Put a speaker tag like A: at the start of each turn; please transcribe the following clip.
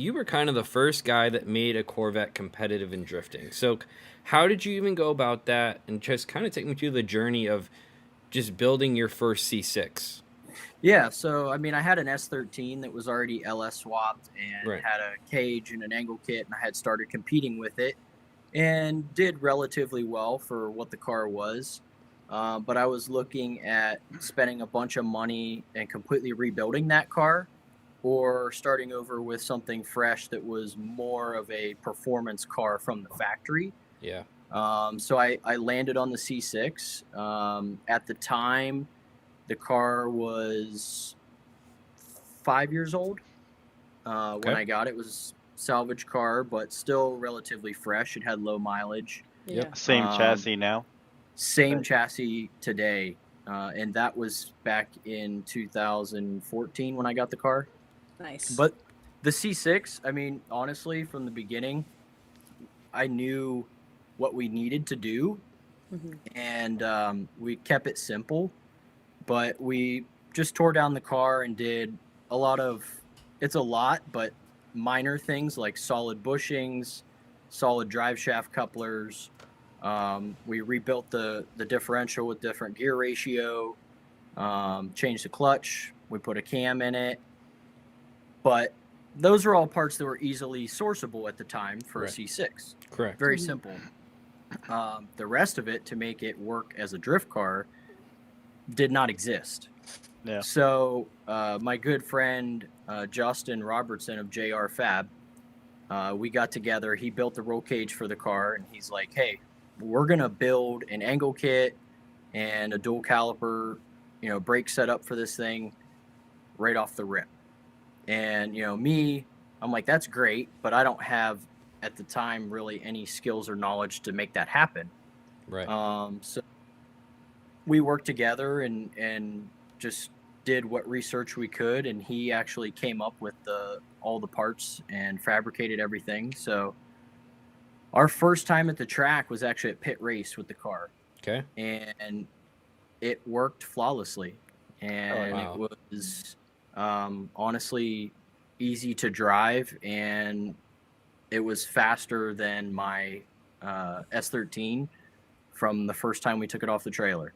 A: you were kind of the first guy that made a Corvette competitive in drifting. So, how did you even go about that? And just kind of take me through the journey of just building your first C6.
B: Yeah, so I mean, I had an S13 that was already LS swapped and
A: Right.
B: had a cage and an angle kit, and I had started competing with it and did relatively well for what the car was. But I was looking at spending a bunch of money and completely rebuilding that car, or starting over with something fresh that was more of a performance car from the factory.
A: Yeah.
B: So I landed on the C6. At the time, the car was 5 years old when
A: Okay.
B: I got it. It was a salvage car, but still relatively fresh. It had low mileage.
A: Yep.
C: Yeah.
D: Same
B: Um,
D: chassis now.
B: Same chassis today, and that was back in 2014 when I got the car.
C: Nice.
B: But the C6, I mean, honestly, from the beginning, I knew what we needed to do,
C: Hmm.
B: and we kept it simple. But we just tore down the car and did a lot of, it's a lot, but minor things like solid bushings, solid drive shaft couplers. We rebuilt the differential with different gear ratio, changed the clutch. We put a cam in it, but those are all parts that were easily sourceable at the time for a
A: Right.
B: C6.
A: Correct.
B: Very
C: Mhm.
B: simple. The rest of it to make it work as a drift car did not exist.
D: Yeah.
B: So my good friend Justin Robertson of JR Fab, we got together. He built the roll cage for the car, and he's like, "Hey, we're gonna build an angle kit and a dual caliper, brake setup for this thing right off the rip." And me, I'm like, "That's great," but I don't have at the time really any skills or knowledge to make that happen.
A: Right.
B: So we worked together and just did what research we could, and he actually came up with the all the parts and fabricated everything. So our first time at the track was actually at pit race with the car,
A: Okay.
B: and it worked flawlessly, and
D: yeah.
B: it
A: Wow.
B: was honestly easy to drive, and it was faster than my S13 from the first time we took it off the trailer.